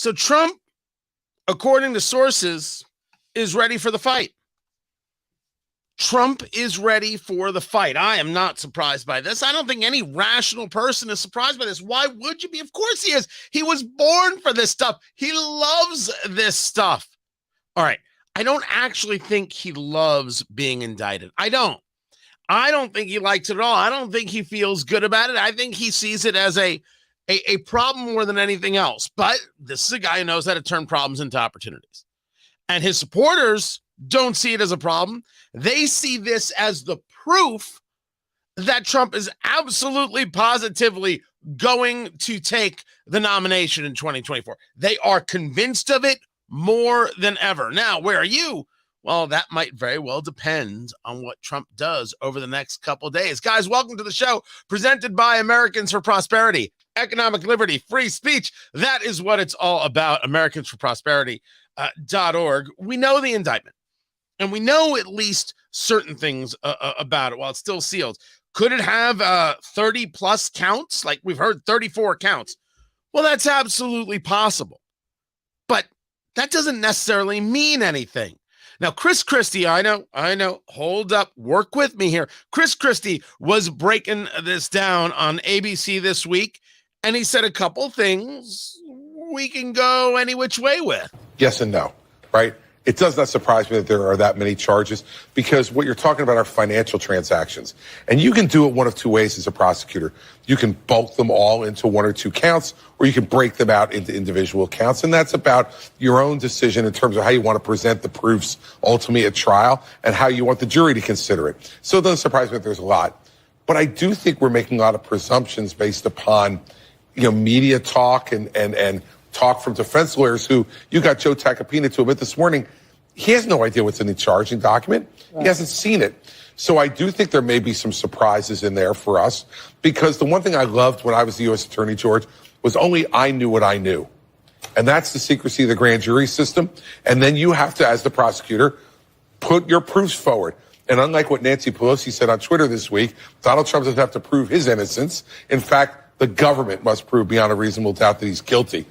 So Trump, according to sources, is ready for the fight. Trump is ready for the fight. I am not surprised by this. I don't think any rational person is surprised by this. Why would you be? Of course he is. He was born for this stuff. He loves this stuff. All right. I don't actually think he loves being indicted. I don't think he likes it at all. I don't think he feels good about it. I think he sees it as a problem more than anything else. But this is a guy who knows how to turn problems into opportunities. And his supporters don't see it as a problem. They see this as the proof that Trump is absolutely positively going to take the nomination in 2024. They are convinced of it more than ever. Now, where are you? Well, that might very well depend on what Trump does over the next couple of days. Guys, welcome to the show presented by Americans for Prosperity, economic liberty, free speech. That is what it's all about. AmericansForProsperity.org. We know the indictment, and we know at least certain things about it while it's still sealed. Could it have 30 plus counts? Like we've heard 34 counts. Well, that's absolutely possible. But that doesn't necessarily mean anything. Now, Chris Christie, I know, hold up, work with me here. Chris Christie was breaking this down on ABC this week, and he said a couple things we can go any which way with. Yes and no, right? It does not surprise me that there are that many charges because what you're talking about are financial transactions. And you can do it one of two ways as a prosecutor. You can bulk them all into one or two counts, or you can break them out into individual counts. And that's about your own decision in terms of how you want to present the proofs ultimately at trial and how you want the jury to consider it. So it doesn't surprise me that there's a lot. But I do think we're making a lot of presumptions based upon, media talk and talk from defense lawyers who you got Joe Tacopina to admit this morning. He has no idea what's in the charging document. Right. He hasn't seen it. So I do think there may be some surprises in there for us because the one thing I loved when I was the U.S. Attorney, George, was only I knew what I knew. And that's the secrecy of the grand jury system. And then you have to, as the prosecutor, put your proofs forward. And unlike what Nancy Pelosi said on Twitter this week, Donald Trump doesn't have to prove his innocence. In fact, the government must prove beyond a reasonable doubt that he's guilty.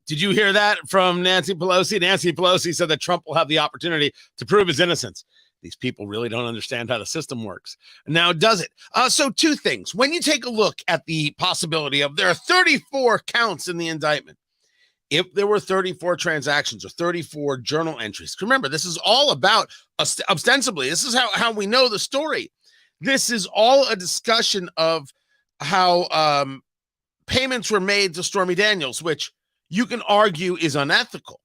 Did you hear that from Nancy Pelosi? Nancy Pelosi said that Trump will have the opportunity to prove his innocence. These people really don't understand how the system works. Now, does it? So two things. When you take a look at the possibility of there are 34 counts in the indictment, if there were 34 transactions or 34 journal entries, remember, this is all about, ostensibly, this is how we know the story. This is all a discussion of how payments were made to Stormy Daniels, which you can argue is unethical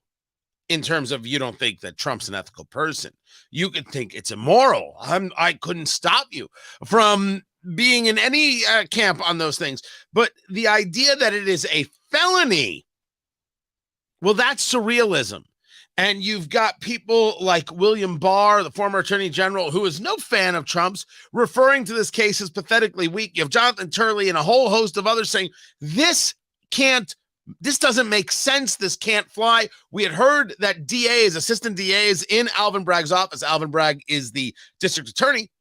in terms of you don't think that Trump's an ethical person. You could think it's immoral. I couldn't stop you from being in any camp on those things. But the idea that it is a felony, well, that's surrealism. And you've got people like William Barr, the former attorney general, who is no fan of Trump's, referring to this case as pathetically weak. You have Jonathan Turley and a whole host of others saying this doesn't make sense. This can't fly. We had heard that DAs, assistant DAs in Alvin Bragg's office, Alvin Bragg is the district attorney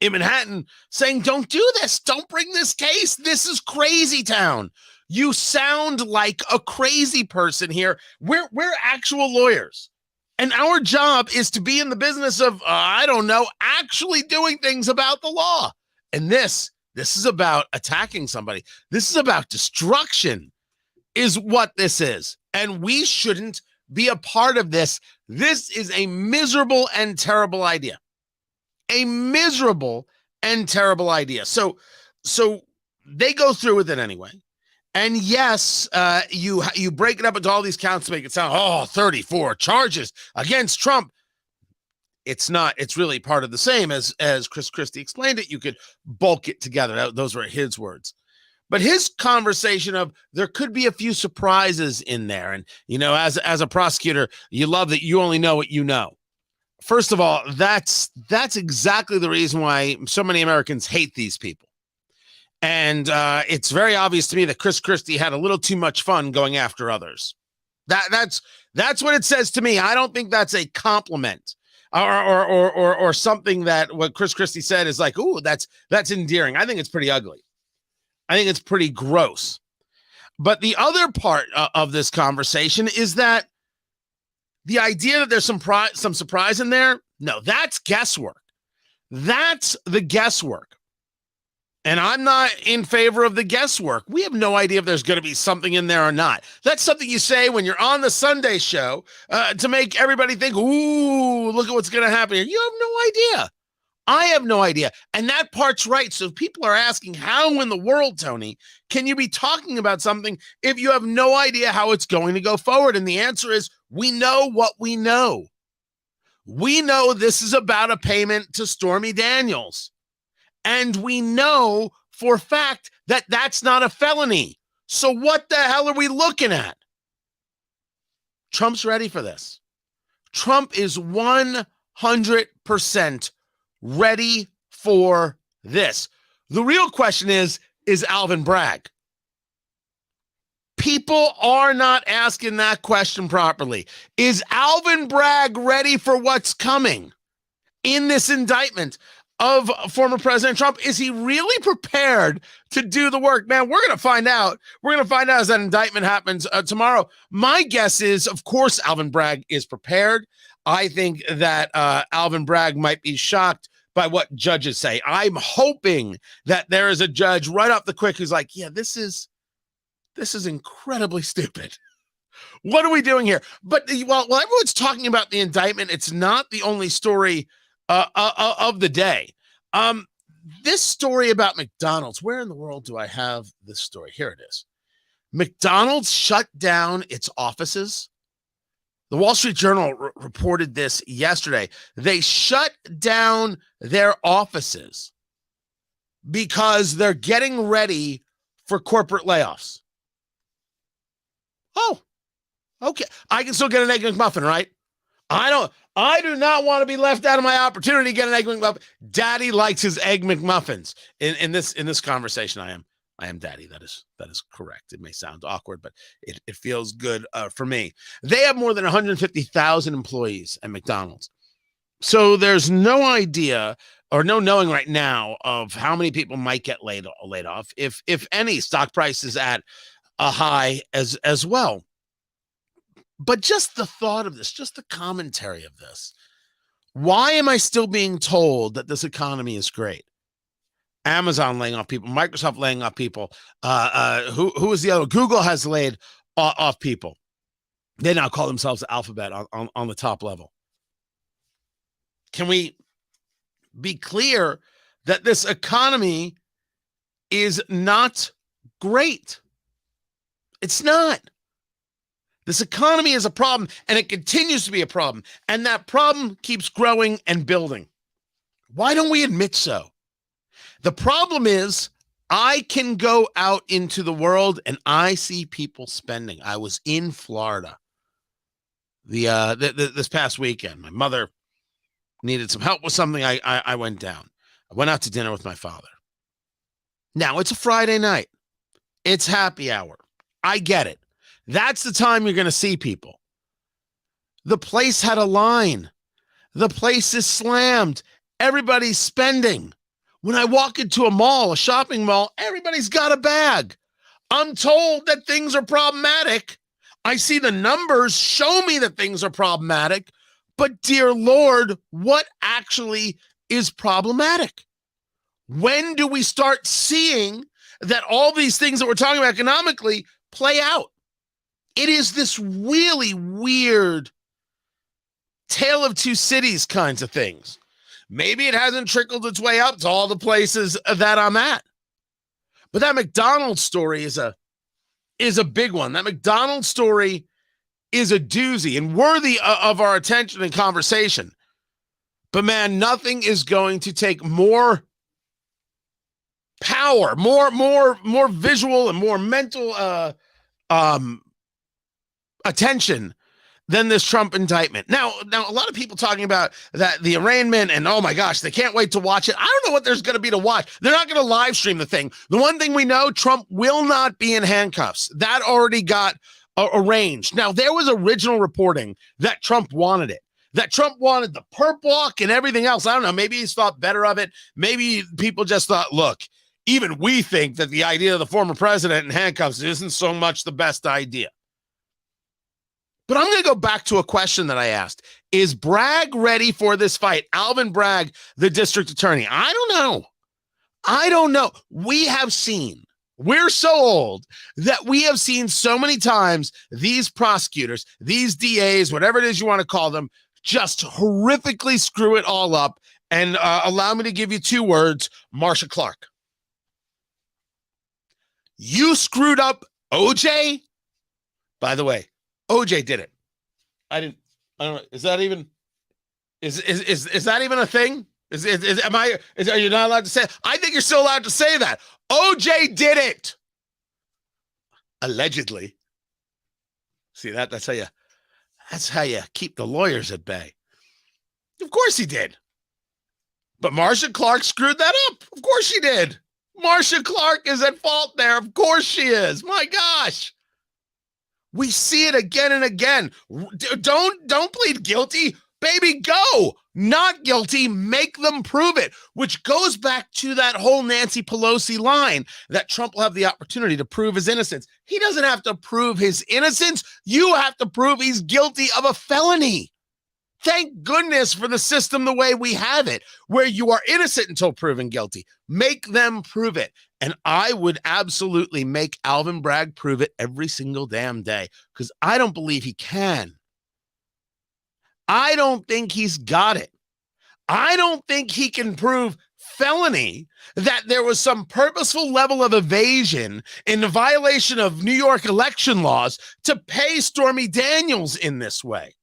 in Manhattan, saying, don't do this. Don't bring this case. This is crazy town. You sound like a crazy person here. We're actual lawyers. And our job is to be in the business of, actually doing things about the law. And this is about attacking somebody. This is about destruction. Is what this is. And we shouldn't be a part of this. This is a miserable and terrible idea. A miserable and terrible idea. So they go through with it anyway. And yes, you break it up into all these counts to make it sound, 34 charges against Trump. It's not. It's really part of the same as Chris Christie explained it. You could bulk it together. Those were his words. But his conversation of there could be a few surprises in there. And, as a prosecutor, you love that you only know what you know. First of all, that's exactly the reason why so many Americans hate these people. And it's very obvious to me that Chris Christie had a little too much fun going after others. That's what it says to me. I don't think that's a compliment or something that what Chris Christie said is like, ooh, that's endearing. I think it's pretty ugly. I think it's pretty gross. But the other part of this conversation is that the idea that there's some surprise in there, no, that's guesswork. That's the guesswork. And I'm not in favor of the guesswork. We have no idea if there's going to be something in there or not. That's something you say when you're on the Sunday show to make everybody think, ooh, look at what's going to happen here. You have no idea. I have no idea. And that part's right. So people are asking, how in the world, Tony, can you be talking about something if you have no idea how it's going to go forward? And the answer is, we know what we know. We know this is about a payment to Stormy Daniels. And we know for a fact that that's not a felony. So what the hell are we looking at? Trump's ready for this. Trump is 100% ready for this. The real question is Alvin Bragg? People are not asking that question properly. Is Alvin Bragg ready for what's coming in this indictment of former President Trump? Is he really prepared to do the work? Man, we're going to find out. We're going to find out as that indictment happens tomorrow. My guess is, of course, Alvin Bragg is prepared. I think that Alvin Bragg might be shocked by what judges say. I'm hoping that there is a judge right off the quick who's like, yeah, this is incredibly stupid. What are we doing here? But while everyone's talking about the indictment, it's not the only story of the day. This story about McDonald's, where in the world do I have this story? Here it is. McDonald's shut down its offices. The Wall Street Journal reported this yesterday. They shut down their offices because they're getting ready for corporate layoffs. Oh, okay. I can still get an Egg McMuffin, right? I do not want to be left out of my opportunity to get an Egg McMuffin. Daddy likes his Egg McMuffins. In this conversation, I am Daddy. That is correct. It may sound awkward, but it feels good for me. They have more than 150,000 employees at McDonald's. So there's no idea or no knowing right now of how many people might get laid off. If any, stock price is at a high as well. But just the thought of this, just the commentary of this, why am I still being told that this economy is great? Amazon laying off people, Microsoft laying off people. Who is the other? Google has laid off people. They now call themselves Alphabet on the top level. Can we be clear that this economy is not great? It's not. This economy is a problem, and it continues to be a problem, and that problem keeps growing and building. Why don't we admit so? The problem is, I can go out into the world and I see people spending. I was in Florida this past weekend. My mother needed some help with something. I went down. I went out to dinner with my father. Now, it's a Friday night. It's happy hour. I get it. That's the time you're going to see people. The place had a line. The place is slammed. Everybody's spending. When I walk into a mall, a shopping mall, everybody's got a bag. I'm told that things are problematic. I see the numbers show me that things are problematic. But dear Lord, what actually is problematic? When do we start seeing that all these things that we're talking about economically play out? It is this really weird tale of two cities kinds of things. Maybe it hasn't trickled its way up to all the places that I'm at. But that McDonald's story is a big one. That McDonald's story is a doozy and worthy of our attention and conversation. But man, nothing is going to take more power, more visual and more mental attention than this Trump indictment. Now, a lot of people talking about that the arraignment and oh my gosh, they can't wait to watch it. I don't know what there's going to be to watch. They're not going to live stream the thing. The one thing we know, Trump will not be in handcuffs. That already got arranged. Now, there was original reporting that Trump wanted it. That Trump wanted the perp walk and everything else. I don't know. Maybe he's thought better of it. Maybe people just thought, look, even we think that the idea of the former president in handcuffs isn't so much the best idea. But I'm going to go back to a question that I asked. Is Bragg ready for this fight? Alvin Bragg, the district attorney. I don't know. We're so old that we have seen so many times these prosecutors, these DAs, whatever it is you want to call them, just horrifically screw it all up. And allow me to give you 2 words, Marcia Clark. You screwed up OJ? By the way, OJ did it. I don't know. Is that even a thing? Are you not allowed to say it? I think you're still allowed to say that. OJ did it. Allegedly. See that's how you keep the lawyers at bay. Of course he did. But Marcia Clark screwed that up. Of course she did. Marcia Clark is at fault there. Of course she is. My gosh. We see it again and again. Don't plead guilty. Baby, go. Not guilty. Make them prove it. Which goes back to that whole Nancy Pelosi line that Trump will have the opportunity to prove his innocence. He doesn't have to prove his innocence. You have to prove he's guilty of a felony. Thank goodness for the system the way we have it, where you are innocent until proven guilty. Make them prove it. And I would absolutely make Alvin Bragg prove it every single damn day, because I don't believe he can. I don't think he's got it. I don't think he can prove felony, that there was some purposeful level of evasion in the violation of New York election laws to pay Stormy Daniels in this way.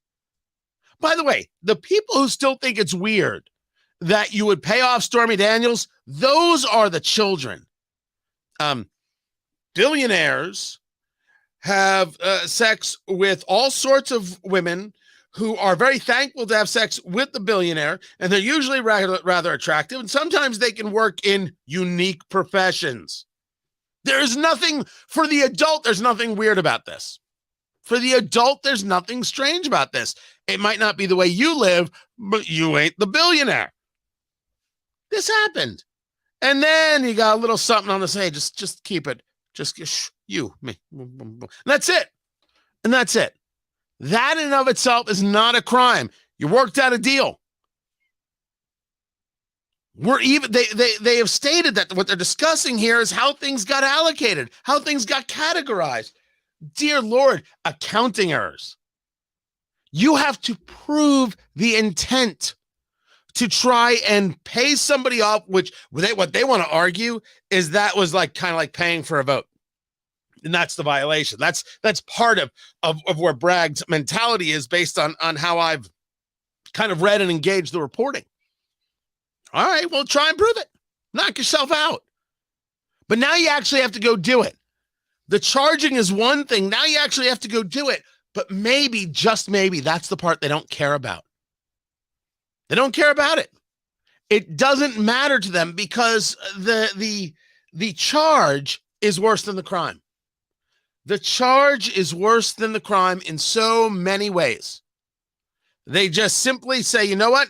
By the way, the people who still think it's weird that you would pay off Stormy Daniels, those are the children. Billionaires have sex with all sorts of women who are very thankful to have sex with the billionaire, and they're usually rather attractive, and sometimes they can work in unique professions. There's nothing, for the adult, there's nothing weird about this. For the adult, there's nothing strange about this. It might not be the way you live, but you ain't the billionaire. This happened. And then you got a little something on the side. Just keep it. Just you, me. And that's it. And that's it. That in and of itself is not a crime. You worked out a deal. They have stated that what they're discussing here is how things got allocated, how things got categorized. Dear Lord, accounting errors. You have to prove the intent to try and pay somebody off, which what they want to argue is that was kind of like paying for a vote. And that's the violation. That's part of where Bragg's mentality is, based on how I've kind of read and engaged the reporting. All right, well, try and prove it. Knock yourself out. But now you actually have to go do it. The charging is one thing. Now you actually have to go do it. But maybe, just maybe, that's the part they don't care about. They don't care about it. It doesn't matter to them, because the charge is worse than the crime. The charge is worse than the crime in so many ways. They just simply say, you know what?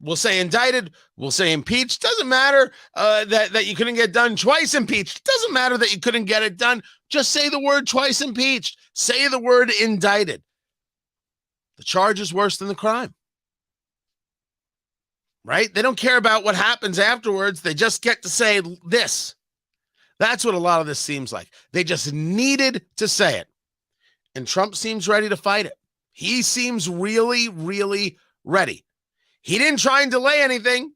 We'll say indicted. We'll say impeached. Doesn't matter that you couldn't get done twice impeached. Doesn't matter that you couldn't get it done. Just say the word twice impeached. Say the word indicted. The charge is worse than the crime. Right? They don't care about what happens afterwards. They just get to say this. That's what a lot of this seems like. They just needed to say it. And Trump seems ready to fight it. He seems really, really ready. He didn't try and delay anything.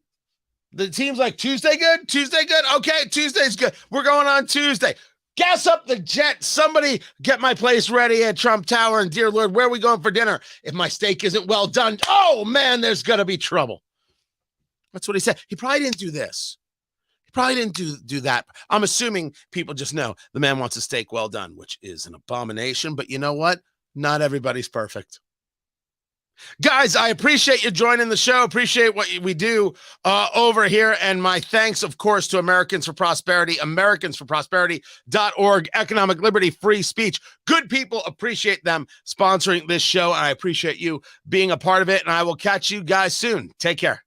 The team's like, Tuesday good? Tuesday good? Okay, Tuesday's good. We're going on Tuesday. Gas up the jet. Somebody get my place ready at Trump Tower. And dear Lord, where are we going for dinner? If my steak isn't well done, oh man, there's going to be trouble. That's what he said. He probably didn't do this. He probably didn't do that. I'm assuming people just know the man wants a steak well done, which is an abomination. But you know what? Not everybody's perfect. Guys, I appreciate you joining the show. Appreciate what we do over here. And my thanks, of course, to Americans for Prosperity, AmericansForProsperity.org, economic liberty, free speech. Good people, appreciate them sponsoring this show. And I appreciate you being a part of it. And I will catch you guys soon. Take care.